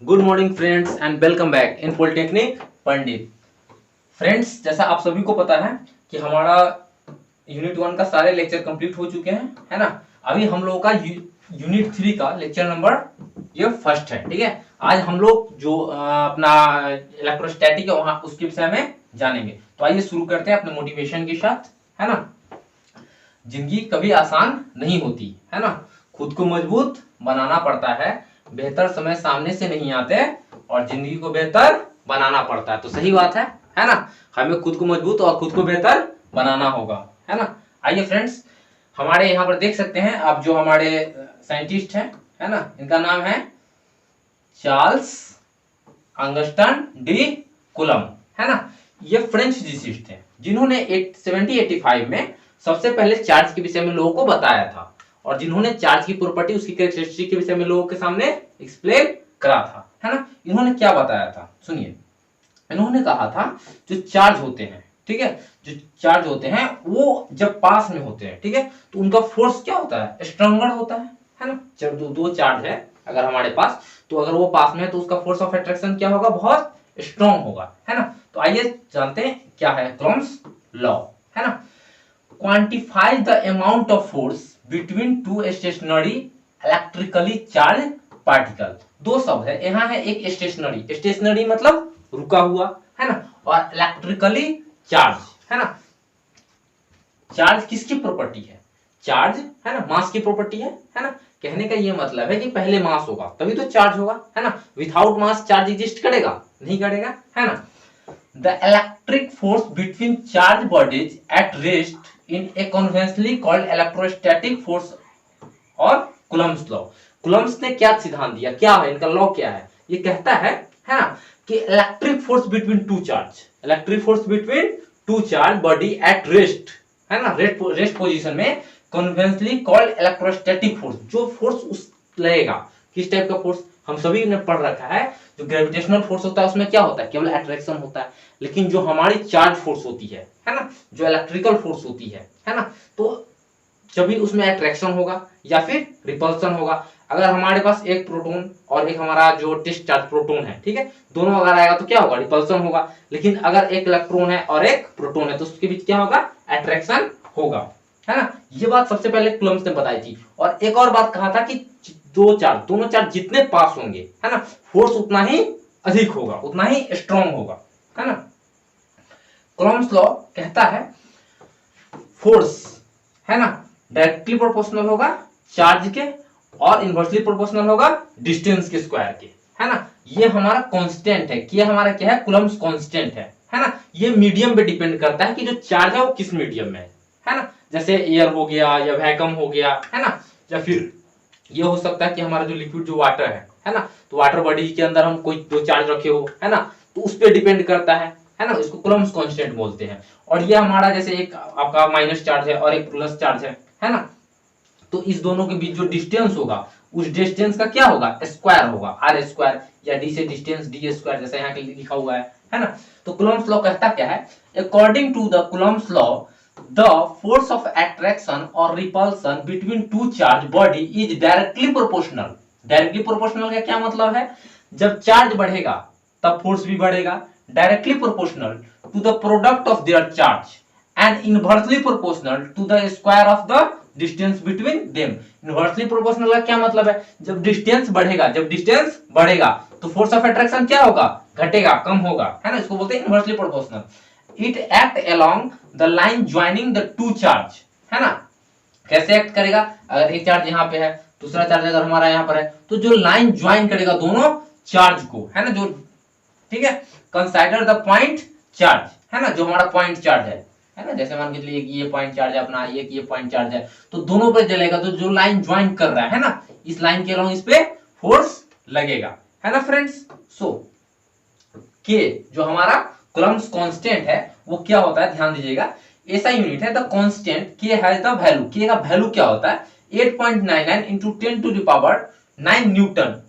Good morning friends and welcome back in polytechnic Pandit. Friends, जैसा आप सभी को पता है कि हमारा यूनिट 1 का सारे लेक्चर कंप्लीट हो चुके हैं, है ना। अभी हम लोगों का यूनिट 3 का लेक्चर नंबर ये फर्स्ट है, ठीक है। आज हम लोग जो अपना इलेक्ट्रोस्टैटिक है वहां उसके विषय में जानेंगे। तो आइए शुरू करते हैं अपने मोटिवेशन के साथ, है ना। जिंदगी कभी आसान नहीं होती, है ना। खुद को मजबूत बनाना पड़ता है, बेहतर समय सामने से नहीं आते और जिंदगी को बेहतर बनाना पड़ता है। तो सही बात है ना। हमें खुद को मजबूत और खुद को बेहतर बनाना होगा, है ना। आइए फ्रेंड्स, हमारे यहाँ पर देख सकते हैं आप जो हमारे साइंटिस्ट हैं, है ना। इनका नाम है चार्ल्स अंगस्टन डी कुलम, है ना। ये फ्रेंच फिजिसिस्ट हैं जिन्होंने 1785 में सबसे पहले चार्ज के विषय में लोगों को बताया था और जिन्होंने चार्ज की प्रॉपर्टी उसकी कैरेक्टरिस्टिक के विषय में लोगों के सामने एक्सप्लेन करा था, है ना। इन्होंने क्या बताया था सुनिए। इन्होंने कहा था जो चार्ज होते हैं, ठीक है, जो चार्ज होते हैं वो जब पास में होते हैं, ठीक है, तो उनका फोर्स क्या होता है, स्ट्रॉन्गर होता है ना। जब दो चार्ज है अगर हमारे पास, तो अगर वो पास में है तो उसका फोर्स ऑफ अट्रैक्शन क्या होगा, बहुत स्ट्रॉन्ग होगा, है ना। तो आइए जानते हैं क्या है कूलम्ब्स लॉ, है ना। Quantify the amount of force between two stationary electrically charge particle. दो शब्द है यहाँ, है एक स्टेशनरी, स्टेशनरी मतलब रुका हुआ, है ना, और इलेक्ट्रिकली चार्ज, है ना। चार्ज किसकी प्रॉपर्टी है, चार्ज, है ना, मास की प्रॉपर्टी है ना। कहने का ये मतलब है कि पहले मास होगा तभी तो चार्ज होगा, है ना। विदाउट मास चार्ज एग्जिस्ट करेगा, नहीं करेगा, है ना। The electric force between charge bodies at rest in a conventionally called electrostatic force और कूलम्ब्स लॉ। कूलम्ब्स ने क्या सिद्धांत दिया, क्या है इनका लॉ, क्या है, ये कहता है ना, कि electric force between two charge, electric force between two charge body at rest, है ना, रेस्ट पोजीशन में कन्वेंशनली कॉल्ड इलेक्ट्रोस्टैटिक फोर्स। जो फोर्स उस लगेगा, किस टाइप का फोर्स, हम सभी ने पढ़ रखा है जो ग्रेविटेशनल फोर्स होता है उसमें क्या होता है, केवल अट्रैक्शन होता है। लेकिन जो हमारी चार्ज फोर्स होती है ना, जो इलेक्ट्रिकल फोर्स होती है ना, तो जब भी उसमें अट्रैक्शन होगा या फिर रिपल्सन होगा। अगर हमारे पास एक प्रोटॉन और एक हमारा जो टेस्ट चार्ज प्रोटॉन है, ठीक है, दोनों अगर आएगा तो क्या होगा, रिपल्सन होगा। लेकिन अगर एक इलेक्ट्रॉन है और एक प्रोटॉन है तो उसके बीच क्या होगा, अट्रैक्शन होगा, है ना। ये बात सबसे पहले कूलम्ब्स ने बताई थी। और एक और बात कहा था कि दोनों चार्ज जितने पास होंगे, है ना, फोर्स उतना ही अधिक होगा, उतना ही स्ट्रॉन्ग होगा, है ना। कूलम्ब्स लॉ कहता है फोर्स, है ना, डायरेक्टली प्रोपोर्शनल होगा चार्ज के और इनवर्सली प्रोपोर्शनल होगा डिस्टेंस के स्क्वायर के, है ना। ये हमारा कांस्टेंट है, कि हमारा क्या है, कूलम्ब्स कांस्टेंट है ना। ये मीडियम पे डिपेंड करता है कि जो चार्ज है वो किस मीडियम में है ना। जैसे एयर हो गया या वैक्यूम हो गया, है ना, या फिर ये हो सकता है कि हमारा जो लिक्विड जो वाटर है ना, तो वाटर बॉडी के अंदर हम कोई दो चार्ज रखे हो, है ना, तो उस पर डिपेंड करता है ना। इसको कूलम्ब्स कांस्टेंट बोलते हैं। और ये हमारा जैसे एक आपका माइनस चार्ज है और एक प्लस चार्ज है ना, तो इस दोनों के बीच जो डिस्टेंस होगा उस डिस्टेंस का क्या होगा, स्क्वायर होगा, आर स्क्वायर, या डी से डिस्टेंस डी स्क्वायर, जैसे यहाँ लिखा हुआ है ना। तो कूलम्ब्स लॉ कहता क्या है, according to the Coulomb's law the force of attraction और repulsion between two charge body is directly proportional. Directly proportional का क्या मतलब है, जब चार्ज बढ़ेगा तब फोर्स भी बढ़ेगा, directly proportional to the product of their charge and inversely proportional to the square of the distance between them. Inversely proportional का क्या मतलब है, जब डिस्टेंस बढ़ेगा तो फोर्स ऑफ अट्रैक्शन क्या होगा, घटेगा, कम होगा, है ना। इसको बोलते हैं inversely proportional. It act along the line joining the two charge, है ना। कैसे एक्ट करेगा, अगर एक चार्ज यहाँ पे है, दूसरा चार्ज अगर हमारा यहाँ पर है, तो जो लाइन ज्वाइन करेगा दोनों चार्ज को, है ना, जो, ठीक है, कंसीडर द पॉइंट चार्ज, है ना, जो हमारा पॉइंट चार्ज है ना। जैसे मान के चलिए कि ये पॉइंट चार्ज है अपना, ये पॉइंट चार्ज है, तो दोनों पे जलेगा, तो जो लाइन ज्वाइन कर रहा है ना, इस लाइन के अलोंग इस पे फोर्स लगेगा, है ना फ्रेंड्स। सो के जो हमारा कूलम्ब्स कांस्टेंट है वो क्या होता है, ध्यान दीजिएगा, ऐसा यूनिट है द कांस्टेंट के हैज द वैल्यू, के का वैल्यू क्या होता है, 8.99 into 10 to the power 9 newton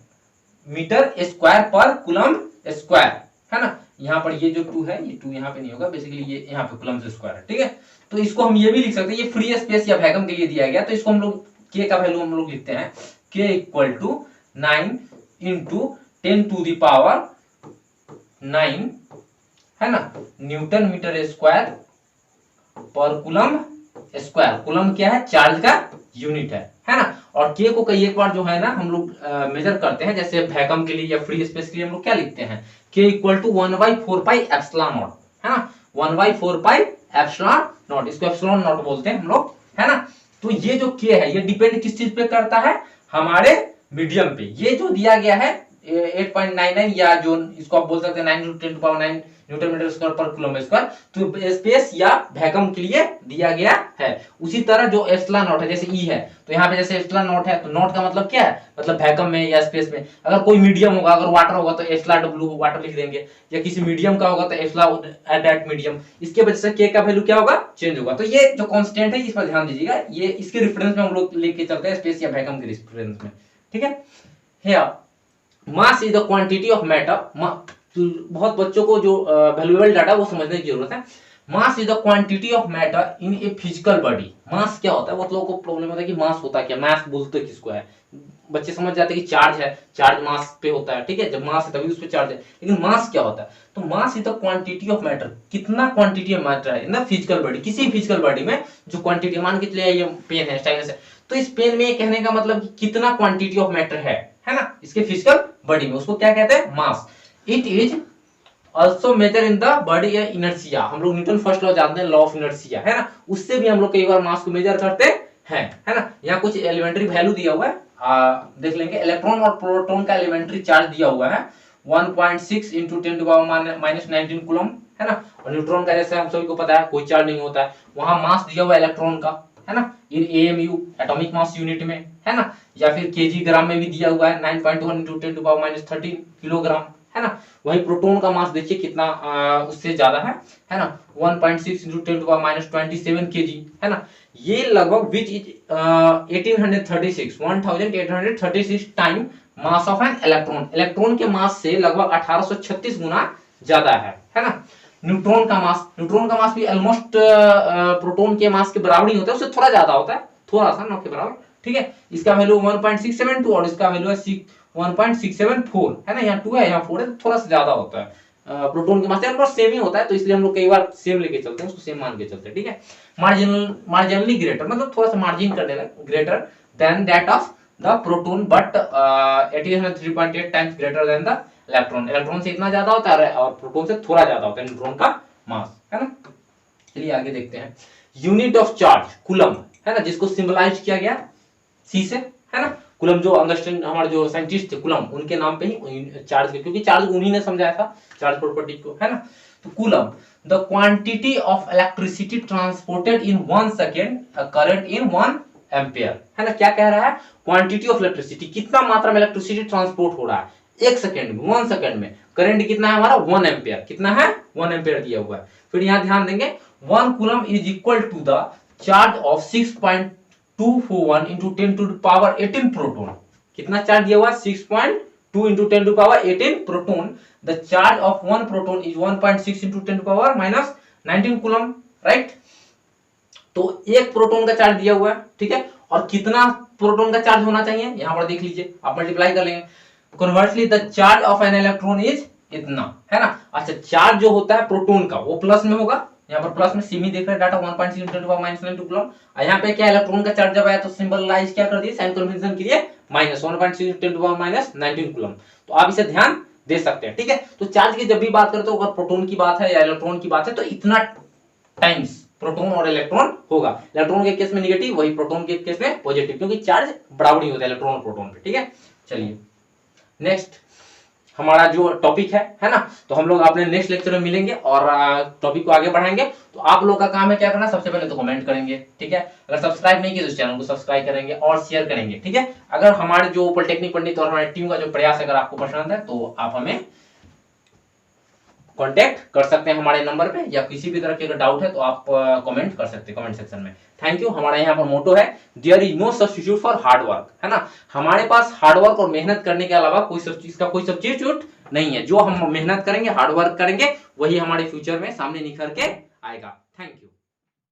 metre square पर कूलम्ब स्क्वायर, है ना। यहाँ पर ये जो 2 है, ये 2 यहाँ पे नहीं होगा, बेसिकली ये यहाँ पे कूलम्ब स्क्वायर है, ठीक है। तो इसको हम ये भी लिख सकते हैं, ये फ्री स्पेस या वैक्यूम के लिए दिया गया, तो इसको हम लोग के का वैल्यू हम लोग लिखते हैं, के इक्वल टू 9 into 10⁹ है ना न्यूटन मीटर स्क्वायर पर कूलम स्क्वायर। कूलम क्या है? चार्ज का यूनिट है ना। और के को कई एक बार जो है ना हम लोग मेजर करते हैं, जैसे वैक्यूम के लिए या फ्री स्पेस के लिए हम लोग क्या लिखते हैं? के इक्वल टू 1/4πε0 है ना, 1/4πε0, इसको एप्सिलॉन नॉट बोलते हैं हम लोग, है ना। तो ये जो के है ये डिपेंड किस चीज पे करता है? हमारे मीडियम पे। ये जो दिया गया है 8.99 या जो इसको आप बोल सकते हैं 9×10⁹ न्यूटन मीटर स्क्वायर पर कूलम स्क्वायर, तो स्पेस या वैक्यूम के लिए दिया गया है। उसी तरह जो एप्सिलॉन नॉट है, जैसे ई है तो यहाँ पे जैसे एप्सिलॉन नॉट है, तो नॉट का मतलब क्या है? मतलब वैक्यूम में या स्पेस में। अगर कोई मीडियम होगा, अगर वाटर होगा तो एप्सिलॉन डब्ल्यू वाटर लिख देंगे, या किसी मीडियम का होगा तो एप्सिलॉन एट मीडियम। इसके वजह से के का वैल्यू क्या होगा? चेंज होगा। तो ये जो कांस्टेंट है इस पर ध्यान दीजिएगा, ये इसके रेफरेंस में हम लोग लेके चलते हैं, स्पेस या वैक्यूम के रेफरेंस में, ठीक है। Here mass is the quantity of matter. बहुत बच्चों को जो वैल्यूएबल डाटा वो समझने की जरूरत है। Mass is the quantity of matter in a physical body. Mass क्या होता है? बहुत लोगों को प्रॉब्लम होता है कि मास होता क्या, मास बोलते किसको है। बच्चे समझ जाते हैं कि चार्ज है, चार्ज मास पे होता है, ठीक है। जब मास है तभी उस पे चार्ज है, लेकिन मास क्या होता है? तो मास is the quantity of matter, कितना क्वांटिटी ऑफ मैटर है ना फिजिकल बॉडी, किसी फिजिकल बॉडी में जो क्वांटिटी, मान के चलिए ये पेन है, स्टाइलस है, तो इस पेन में कहने का मतलब कि कितना क्वांटिटी ऑफ मैटर है ना, इसके फिजिकल बॉडी में, उसको क्या कहते हैं? Mass. It is also measure in the body inertia. हम लोग न्यूटन फर्स्ट लॉ जानते हैं, लॉ ऑफ इनर्शिया, है ना, उससे भी हम लोग कई बार मास को मेजर करते हैं, है ना। यहाँ कुछ एलिमेंट्री वैल्यू दिया हुआ है, देख लेंगे। इलेक्ट्रॉन और प्रोटॉन का एलिमेंट्री चार्ज दिया हुआ है 1.6 × 10⁻⁻19 कूलम, है ना। और न्यूट्रॉन का जैसे हम सभी को पता है कोई चार्ज नहीं होता है। वहां मास दिया हुआ है इलेक्ट्रॉन का, है ना, इन AMU एटॉमिक मास यूनिट में, है ना, या फिर केजी ग्राम में भी दिया हुआ है 9.1 × 10⁻13 किलोग्राम, है ना। वही प्रोटॉन का मास देखिए कितना उससे ज्यादा है ना, 1.6 × 10⁻27 केजी, है ना। ये लगभग which is 1836 time mass of an electron. Electron के मास से लगभग 1836 गुना ज्यादा है ना। न्यूट्रॉन का मास भी ऑलमोस्ट प्रोटॉन के मास के बराबर ही होता है, उससे थोड़ा ज्यादा होता है, थोड़ा सा, न के बराबर, ठीक है। इसका वैल्यू 1.672 और इसका वैल्यू है 1.674, है ना। यहाँ 2 है, यहाँ 4 है, तो थोड़ा सा ज्यादा होता है। प्रोटॉन के मास से सेम ही होता है, तो इसलिए हम लोग कई बार सेम लेके चलते हैं, उसको सेम मान के चलते हैं, ठीक है। मार्जिनली ग्रेटर मतलब थोड़ा सा मार्जिन कर देना, greater than that of the proton, but 1803.8 times greater than the electron. Electron से इतना ज्यादा होता है और प्रोटॉन से थोड़ा ज्यादा होता है न्यूट्रॉन का मास, है ना। चलिए आगे देखते हैं। यूनिट ऑफ चार्ज कूलम, है ना, जिसको सिंबलाइज किया गया सी से, है ना। कूलम जो अंडरस्टैंड हमारे जो साइंटिस्ट थे कूलम, उनके नाम पे ही चार्ज के, क्योंकि चार्ज उन्हीं ने समझाया था चार्ज प्रॉपर्टी को, है ना। तो coulomb the quantity of electricity transported in 1 second current in 1 ampere, है ना। क्या कह रहा है? क्वांटिटी ऑफ इलेक्ट्रिसिटी, कितना मात्रा में इलेक्ट्रिसिटी ट्रांसपोर्ट हो रहा है 1 सेकेंड में, 1 सेकेंड में। करंट कितना है हमारा? 1 एम्पियर। कितना है? 1 एम्पियर दिया हुआ है। फिर यहाँ ध्यान देंगे 1 coulomb is equal to the charge of 6.241 × 10⁻18 proton. कितना चार्ज दिया हुआ है? 6.2 × 10⁻18 proton. The charge of 1 proton is 1.6 × 10⁻19 coulomb, right. तो एक प्रोटॉन का चार्ज दिया हुआ है, ठीक है। और कितना प्रोटॉन का चार्ज होना चाहिए यहाँ पर देख लीजिए, आप मल्टीप्लाई कर लेंगे। Conversely the charge of an electron is इतना, है ना। अच्छा, चार्ज जो होता है प्रोटॉन का वो प्लस में होगा, यहाँ पर प्लस में सीमी देख रहे हैं डाटा 1.6 × 10⁻19 कूलम। यहाँ पे क्या इलेक्ट्रॉन का चार्ज जब आया तो सिंबलाइज क्या कर दिए साइन कन्वेंशन के लिए -1.6 × 10⁻19 कूलम। तो आप इसे ध्यान दे सकते हैं, ठीक है। तो चार्ज की जब भी बात करते हो, अगर प्रोटॉन की बात है या इलेक्ट्रॉन की बात है, तो इतना टाइम्स प्रोटॉन और इलेक्ट्रॉन होगा। इलेक्ट्रॉन के केस में नेगेटिव, वही प्रोटॉन के केस में पॉजिटिव, क्योंकि चार्ज बराबर ही होता है इलेक्ट्रॉन और प्रोटॉन पे, ठीक है। चलिए नेक्स्ट हमारा जो टॉपिक है ना, तो हम लोग अपने नेक्स्ट लेक्चर में मिलेंगे और टॉपिक को आगे बढ़ाएंगे। तो आप लोग का काम है क्या करना, सबसे पहले तो कमेंट करेंगे, ठीक है। अगर सब्सक्राइब नहीं किया तो चैनल को सब्सक्राइब करेंगे और शेयर करेंगे, ठीक है। अगर हमारे जो पॉलिटेक्निक पंडित और हमारी टीम का जो प्रयास अगर आपको पसंद है तो आप हमें कांटेक्ट कर सकते हैं हमारे नंबर पे, या किसी भी तरह की अगर डाउट है तो आप कमेंट कर सकते हैं कमेंट सेक्शन में। Thank you. हमारा यहाँ पर मोटो है there is no substitute for hard work, है ना। हमारे पास हार्ड वर्क और मेहनत करने के अलावा कोई सब्स्टिट्यूट नहीं है। जो हम मेहनत करेंगे, हार्ड वर्क करेंगे, वही हमारे फ्यूचर में सामने निखर के आएगा। Thank you.